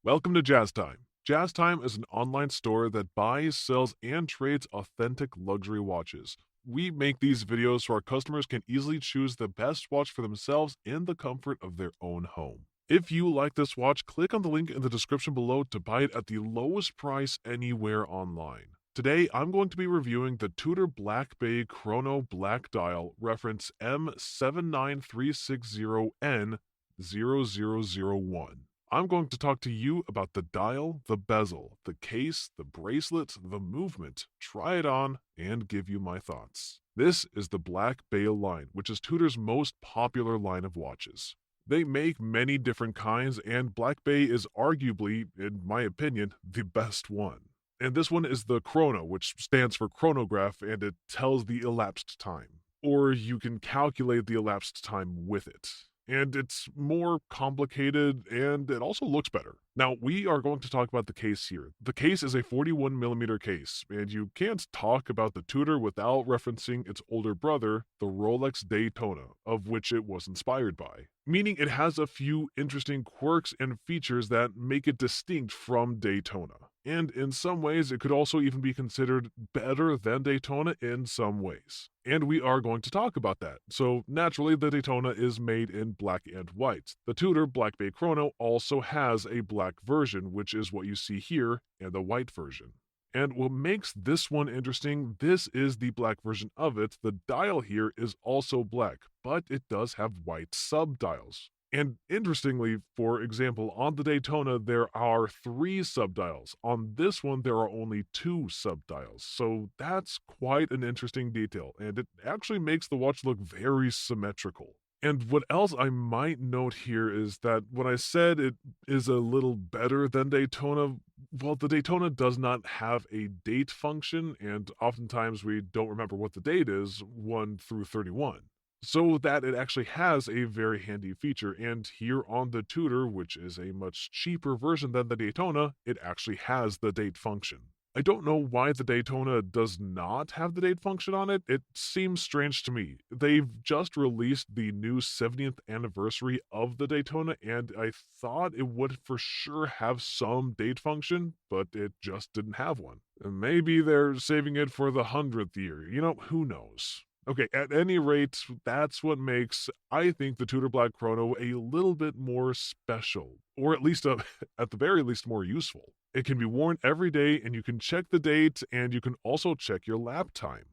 Welcome to Jazz Time. Jazz Time is an online store that buys, sells, and trades authentic luxury watches. We make these videos so our customers can easily choose the best watch for themselves in the comfort of their own home. If you like this watch, click on the link in the description below to buy it at the lowest price anywhere online. Today, I'm going to be reviewing the Tudor Black Bay Chrono Black Dial reference M79360N-0001. I'm going to talk to you about the dial, the bezel, the case, the bracelet, the movement, try it on, and give you my thoughts. This is the Black Bay line, which is Tudor's most popular line of watches. They make many different kinds, and Black Bay is arguably, in my opinion, the best one. And this one is the Chrono, which stands for chronograph, and it tells the elapsed time. Or you can calculate the elapsed time with it, and it's more complicated and it also looks better. Now, we are going to talk about the case here. The case is a 41mm case, and you can't talk about the Tudor without referencing its older brother, the Rolex Daytona, of which it was inspired by. Meaning it has a few interesting quirks and features that make it distinct from Daytona. And in some ways, it could also even be considered better than Daytona in some ways. And we are going to talk about that. So naturally, the Daytona is made in black and white. The Tudor Black Bay Chrono also has a black version, which is what you see here, and the white version. And what makes this one interesting, this is the black version of it. The dial here is also black, but it does have white subdials. And interestingly, for example, on the Daytona, there are 3 subdials. On this one, there are only 2 subdials. So that's quite an interesting detail, and it actually makes the watch look very symmetrical. And what else I might note here is that when I said it is a little better than Daytona, well, the Daytona does not have a date function, and oftentimes we don't remember what the date is, 1 through 31. So that it actually has a very handy feature, and here on the Tudor, which is a much cheaper version than the Daytona, it actually has the date function. I don't know why the Daytona does not have the date function on it. It seems strange to me. They've just released the new 70th anniversary of the Daytona, and I thought it would for sure have some date function, but it just didn't have one. And maybe they're saving it for the 100th year. Who knows? Okay, at any rate, that's what makes, I think, the Tudor Black Chrono a little bit more special, or at least, at the very least, more useful. It can be worn every day, and you can check the date, and you can also check your lap time.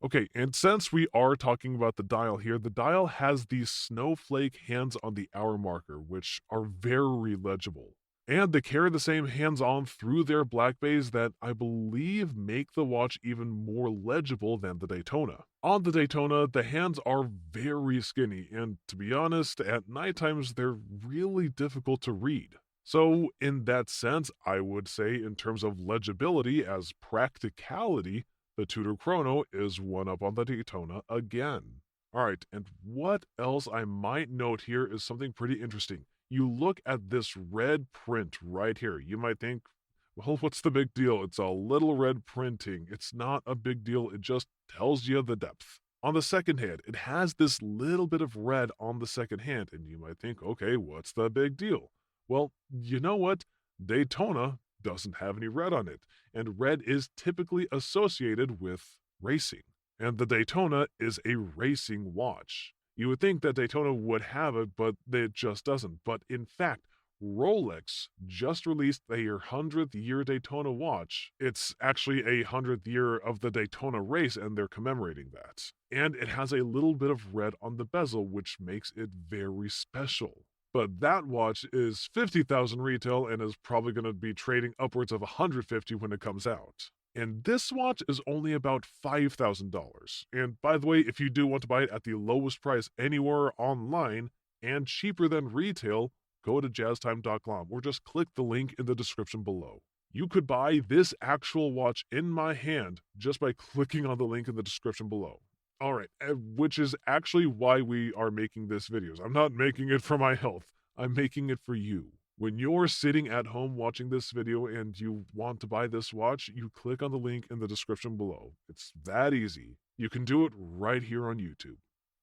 Okay, and since we are talking about the dial here, the dial has these snowflake hands on the hour marker, which are very legible. And they carry the same hands-on through their black bays that I believe make the watch even more legible than the Daytona. On the Daytona, the hands are very skinny, and to be honest, at night times they're really difficult to read. So, in that sense, I would say, in terms of legibility as practicality, the Tudor Chrono is one up on the Daytona again. Alright, and what else I might note here is something pretty interesting. You look at this red print right here. You might think, well, what's the big deal? It's a little red printing. It's not a big deal. It just tells you the depth. On the second hand, it has this little bit of red on the second hand, and you might think, okay, what's the big deal? Well, you know what? Daytona doesn't have any red on it, and red is typically associated with racing. And the Daytona is a racing watch. You would think that Daytona would have it, but it just doesn't. But in fact, Rolex just released their 100th year Daytona watch. It's actually a 100th year of the Daytona race, and they're commemorating that. And it has a little bit of red on the bezel, which makes it very special. But that watch is 50,000 retail and is probably going to be trading upwards of 150 when it comes out. And this watch is only about $5,000. And by the way, if you do want to buy it at the lowest price anywhere online and cheaper than retail, go to jazztime.com or just click the link in the description below. You could buy this actual watch in my hand just by clicking on the link in the description below. Alright, which is actually why we are making this videos. I'm not making it for my health. I'm making it for you. When you're sitting at home watching this video and you want to buy this watch, you click on the link in the description below. It's that easy. You can do it right here on YouTube.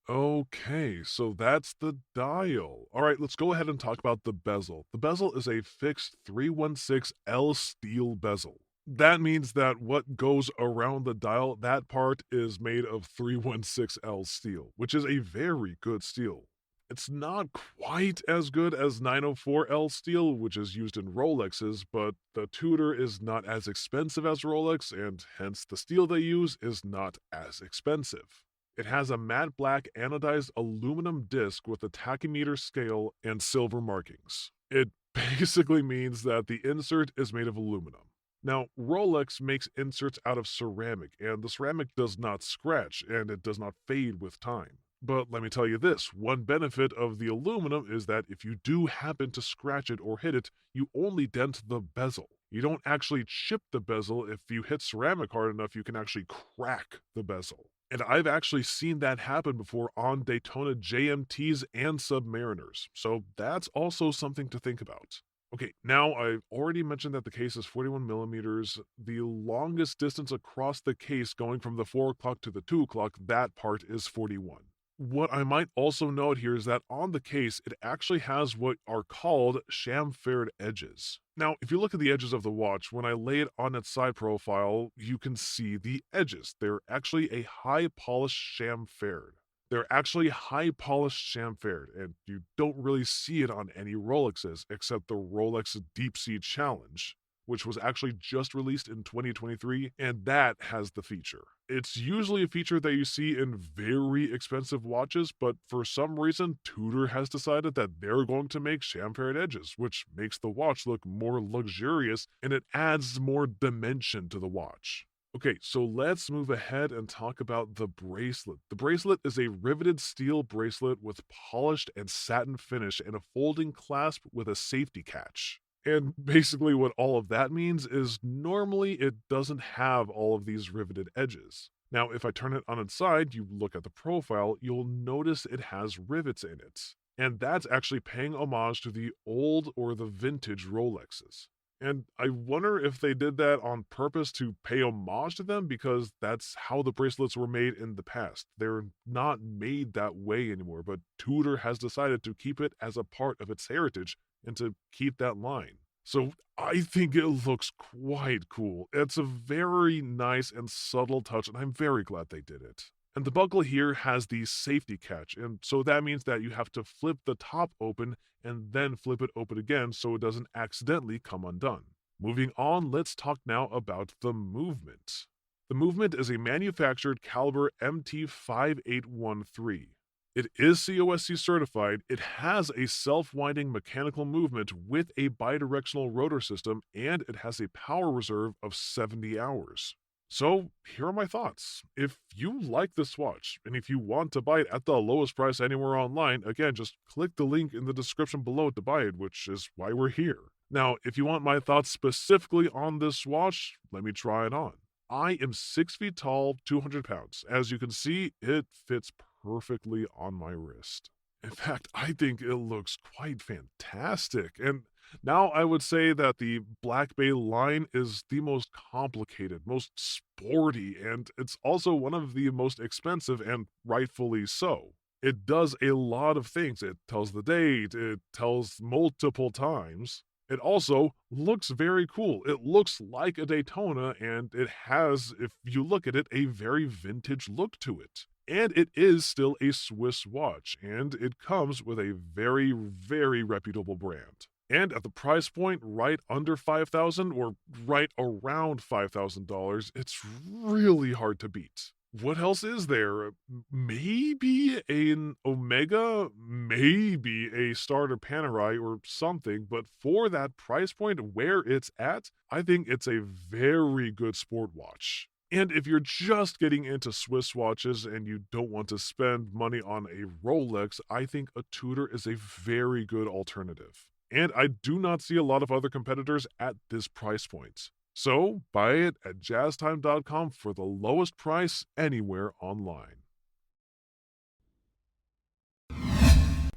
Okay, so that's the dial. All right, let's go ahead and talk about the bezel. The bezel is a fixed 316L steel bezel. That means that what goes around the dial, that part is made of 316L steel, which is a very good steel. It's not quite as good as 904L steel, which is used in Rolexes, but the Tudor is not as expensive as Rolex, and hence the steel they use is not as expensive. It has a matte black anodized aluminum disc with a tachymeter scale and silver markings. It basically means that the insert is made of aluminum. Now, Rolex makes inserts out of ceramic, and the ceramic does not scratch and it does not fade with time. But let me tell you this, one benefit of the aluminum is that if you do happen to scratch it or hit it, you only dent the bezel. You don't actually chip the bezel. If you hit ceramic hard enough, you can actually crack the bezel. And I've actually seen that happen before on Daytona JMTs and Submariners. So that's also something to think about. Okay, now I've already mentioned that the case is 41 millimeters. The longest distance across the case going from the 4 o'clock to the 2 o'clock, that part is 41. What I might also note here is that on the case, it actually has what are called chamfered edges. Now, if you look at the edges of the watch, when I lay it on its side profile, you can see the edges. They're actually a high polished chamfered. They're actually high polished chamfered, and you don't really see it on any Rolexes except the Rolex Deep Sea Challenge, which was actually just released in 2023, and that has the feature. It's usually a feature that you see in very expensive watches, but for some reason, Tudor has decided that they're going to make chamfered edges, which makes the watch look more luxurious and it adds more dimension to the watch. Okay, so let's move ahead and talk about the bracelet. The bracelet is a riveted steel bracelet with polished and satin finish and a folding clasp with a safety catch. And basically, what all of that means is normally it doesn't have all of these riveted edges. Now, if I turn it on its side, you look at the profile, you'll notice it has rivets in it. And that's actually paying homage to the old or the vintage Rolexes. And I wonder if they did that on purpose to pay homage to them because that's how the bracelets were made in the past. They're not made that way anymore, but Tudor has decided to keep it as a part of its heritage and to keep that line. So I think it looks quite cool. It's a very nice and subtle touch, and I'm very glad they did it. And the buckle here has the safety catch, and so that means that you have to flip the top open and then flip it open again so it doesn't accidentally come undone. Moving on, let's talk now about the movement. The movement is a manufactured caliber MT5813. It is COSC certified, it has a self-winding mechanical movement with a bidirectional rotor system, and it has a power reserve of 70 hours. So, here are my thoughts. If you like this watch, and if you want to buy it at the lowest price anywhere online, again, just click the link in the description below to buy it, which is why we're here. Now, if you want my thoughts specifically on this watch, let me try it on. I am 6 feet tall, 200 pounds. As you can see, it fits perfectly on my wrist. In fact, I think it looks quite fantastic. And now I would say that the Black Bay line is the most complicated, most sporty, and it's also one of the most expensive, and rightfully so. It does a lot of things. It tells the date, it tells multiple times. It also looks very cool. It looks like a Daytona, and it has, if you look at it, a very vintage look to it. And it is still a Swiss watch, and it comes with a very, very reputable brand. And at the price point right under 5,000 or right around $5,000, it's really hard to beat. What else is there? Maybe an Omega, maybe a starter Panerai or something, but for that price point where it's at, I think it's a very good sport watch. And if you're just getting into Swiss watches and you don't want to spend money on a Rolex, I think a Tudor is a very good alternative. And I do not see a lot of other competitors at this price point. So buy it at jazztime.com for the lowest price anywhere online.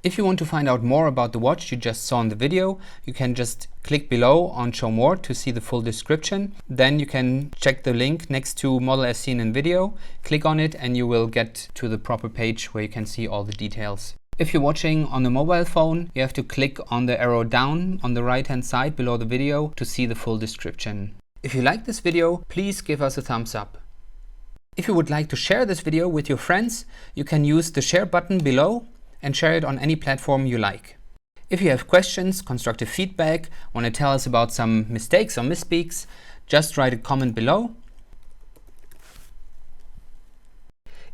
If you want to find out more about the watch you just saw in the video, you can just click below on Show More to see the full description. Then you can check the link next to model as seen in video, click on it and you will get to the proper page where you can see all the details. If you're watching on a mobile phone, you have to click on the arrow down on the right hand side below the video to see the full description. If you like this video, please give us a thumbs up. If you would like to share this video with your friends, you can use the share button below and share it on any platform you like. If you have questions, constructive feedback, want to tell us about some mistakes or misspeaks, just write a comment below.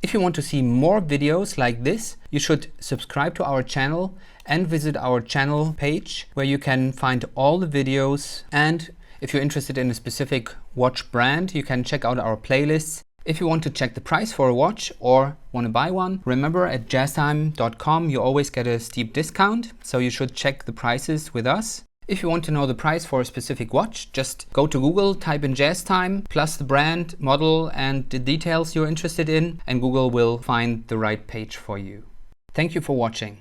If you want to see more videos like this, you should subscribe to our channel and visit our channel page where you can find all the videos. And if you're interested in a specific watch brand, you can check out our playlists. If you want to check the price for a watch or want to buy one, remember at jazztime.com you always get a steep discount, so you should check the prices with us. If you want to know the price for a specific watch, just go to Google, type in JazzTime, plus the brand, model and the details you're interested in, and Google will find the right page for you. Thank you for watching.